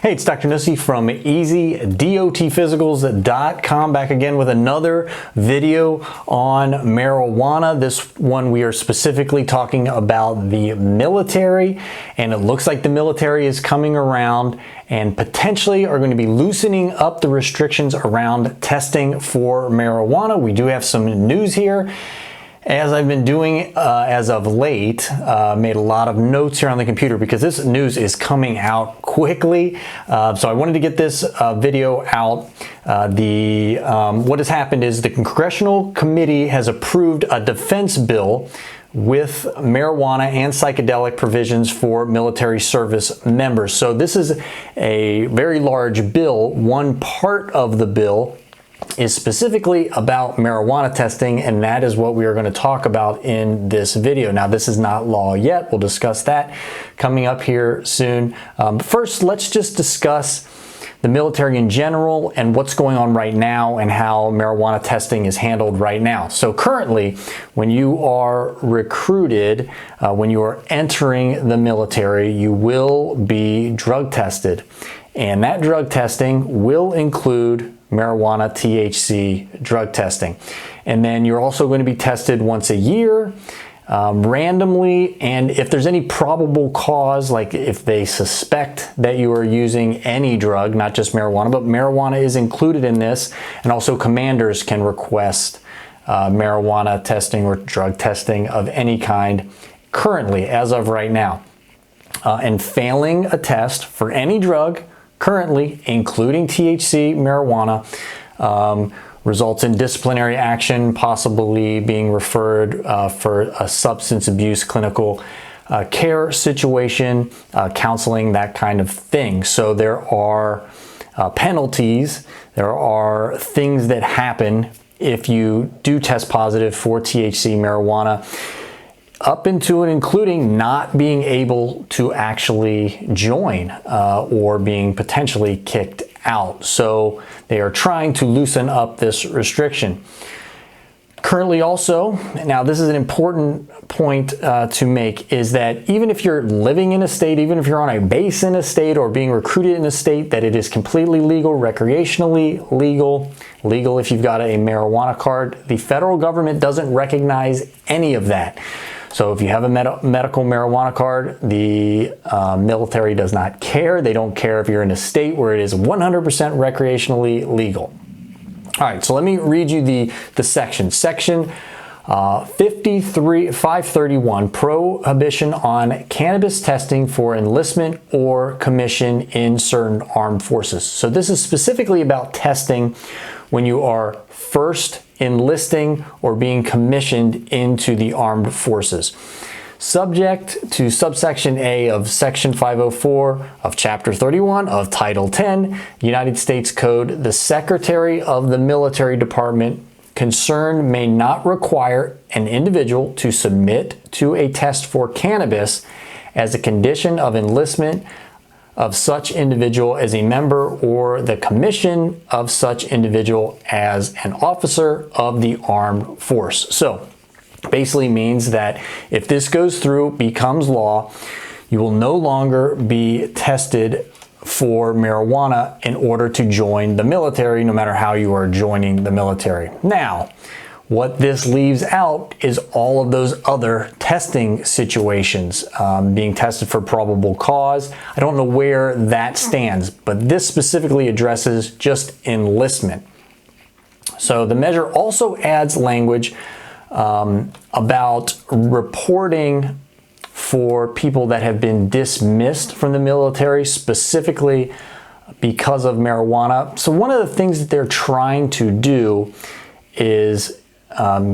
Hey, it's Dr. Nuesse from EasyDOTphysicals.com, back again with another video on marijuana. This one we are specifically talking about the military, and it looks like the military is coming around and potentially are going to be loosening up the restrictions around testing for marijuana. We do have some news here. As I've been doing as of late, made a lot of notes here on the computer because this news is coming out quickly. So I wanted to get this video out. What has happened is the Congressional Committee has approved a defense bill with marijuana and psychedelic provisions for military service members. So this is a very large bill. One part of the bill is specifically about marijuana testing, and that is what we are going to talk about in this video. Now, this is not law yet. We'll discuss that coming up here soon. First, let's just discuss the military in general and what's going on right now and how marijuana testing is handled right now. So currently, when you are recruited, when you are entering the military, you will be drug tested. And that drug testing will include marijuana THC drug testing. And then you're also going to be tested once a year, randomly, and if there's any probable cause, like if they suspect that you are using any drug, not just marijuana, but marijuana is included in this, and also commanders can request marijuana testing or drug testing of any kind currently, as of right now. And failing a test for any drug currently, including THC, marijuana, results in disciplinary action, possibly being referred for a substance abuse clinical care situation, counseling, that kind of thing. So there are penalties, there are things that happen if you do test positive for THC, marijuana, up into and including not being able to actually join or being potentially kicked out. So they are trying to loosen up this restriction. Currently also, now this is an important point to make, is that even if you're living in a state, even if you're on a base in a state or being recruited in a state, that it is completely legal, recreationally legal if you've got a marijuana card, the federal government doesn't recognize any of that. So if you have a medical marijuana card, the military does not care. They don't care if you're in a state where it is 100% recreationally legal. All right, so let me read you the section. Section 531, prohibition on cannabis testing for enlistment or commission in certain armed forces. So this is specifically about testing when you are first enlisting or being commissioned into the armed forces. Subject to subsection A of section 504 of chapter 31 of title 10, United States Code, the Secretary of the Military Department concerned may not require an individual to submit to a test for cannabis as a condition of enlistment of such individual as a member or the commission of such individual as an officer of the armed force. So basically means that if this goes through, becomes law, you will no longer be tested for marijuana in order to join the military, no matter how you are joining the military. Now, what this leaves out is all of those other testing situations, being tested for probable cause. I don't know where that stands, but this specifically addresses just enlistment. So the measure also adds language about reporting for people that have been dismissed from the military, specifically because of marijuana. So one of the things that they're trying to do is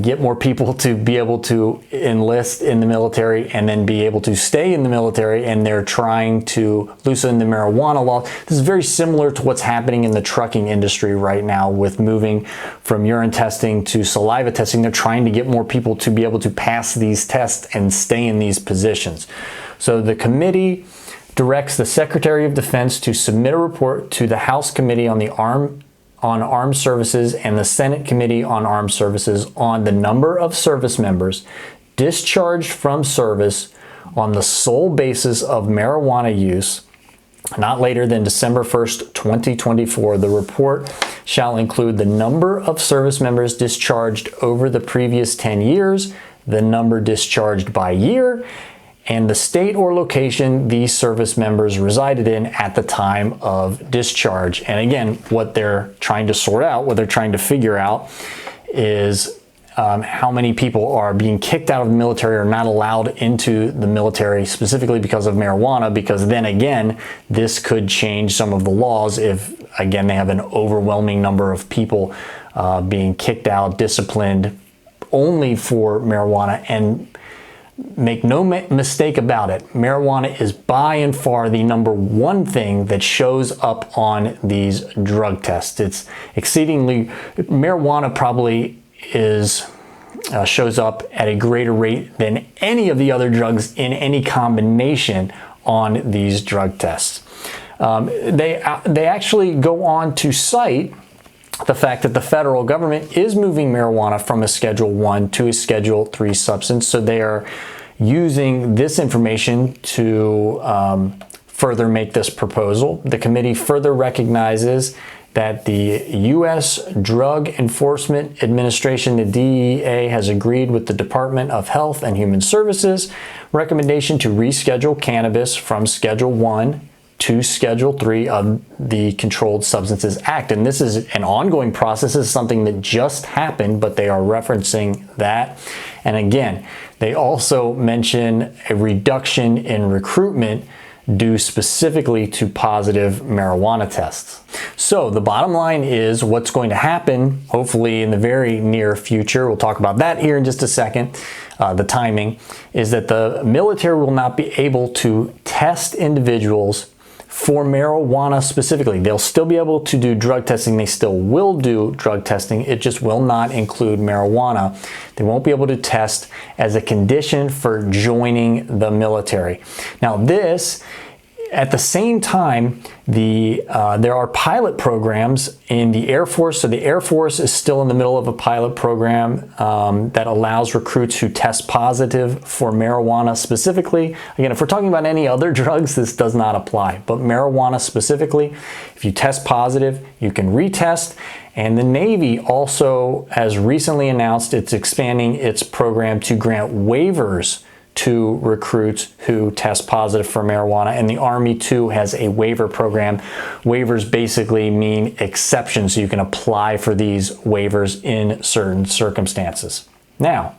get more people to be able to enlist in the military and then be able to stay in the military, and they're trying to loosen the marijuana law. This is very similar to what's happening in the trucking industry right now with moving from urine testing to saliva testing. They're trying to get more people to be able to pass these tests and stay in these positions. So the committee directs the Secretary of Defense to submit a report to the House Committee on Armed Services and the Senate Committee on Armed Services on the number of service members discharged from service on the sole basis of marijuana use not later than December 1st, 2024. The report shall include the number of service members discharged over the previous 10 years, the number discharged by year, and the state or location these service members resided in at the time of discharge. And again, what they're trying to sort out, what they're trying to figure out is how many people are being kicked out of the military or not allowed into the military specifically because of marijuana, because then again, this could change some of the laws if, again, they have an overwhelming number of people being kicked out, disciplined only for marijuana. And make no mistake about it, marijuana is by and far the number one thing that shows up on these drug tests. It's exceedingly, marijuana probably shows up at a greater rate than any of the other drugs in any combination on these drug tests. They actually go on to cite the fact that the federal government is moving marijuana from a Schedule 1 to a Schedule 3 substance, so they are using this information to further make this proposal. The committee further recognizes that the U.S. Drug Enforcement Administration, the DEA, has agreed with the Department of Health and Human Services recommendation to reschedule cannabis from Schedule 1 to Schedule 3 of the Controlled Substances Act. And this is an ongoing process. This is something that just happened, but they are referencing that. And again, they also mention a reduction in recruitment due specifically to positive marijuana tests. So the bottom line is what's going to happen, hopefully in the very near future, we'll talk about that here in just a second, the timing, is that the military will not be able to test individuals for marijuana specifically. They'll still be able to do drug testing. They still will do drug testing. It just will not include marijuana. They won't be able to test as a condition for joining the military. Now this, at the same time, there are pilot programs in the Air Force. So the Air Force is still in the middle of a pilot program that allows recruits who test positive for marijuana specifically. Again, if we're talking about any other drugs, this does not apply. But marijuana specifically, if you test positive, you can retest. And the Navy also has recently announced it's expanding its program to grant waivers to recruits who test positive for marijuana, and the Army too has a waiver program. Waivers basically mean exceptions, so you can apply for these waivers in certain circumstances. Now,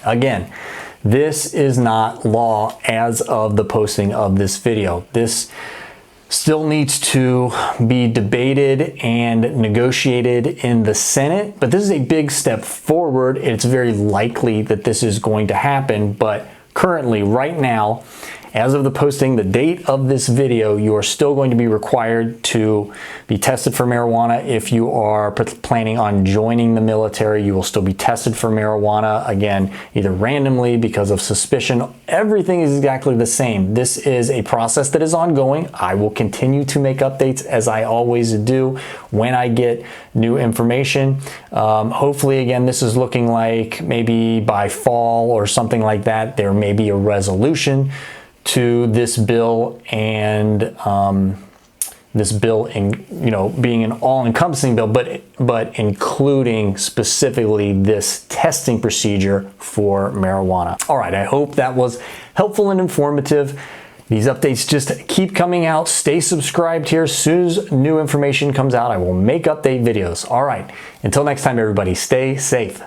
again, this is not law as of the posting of this video. This still needs to be debated and negotiated in the Senate, but this is a big step forward. It's very likely that this is going to happen, but currently, right now, as of the posting, the date of this video, you are still going to be required to be tested for marijuana. If you are planning on joining the military, you will still be tested for marijuana, again, either randomly because of suspicion. Everything is exactly the same. This is a process that is ongoing. I will continue to make updates as I always do when I get new information. Hopefully, again, this is looking like maybe by fall or something like that, there may be a resolution to this bill, and this bill being an all-encompassing bill, but including specifically this testing procedure for marijuana. All right, I hope that was helpful and informative. These updates just keep coming out. Stay subscribed here. As soon as new information comes out, I will make update videos. All right, until next time, everybody, stay safe.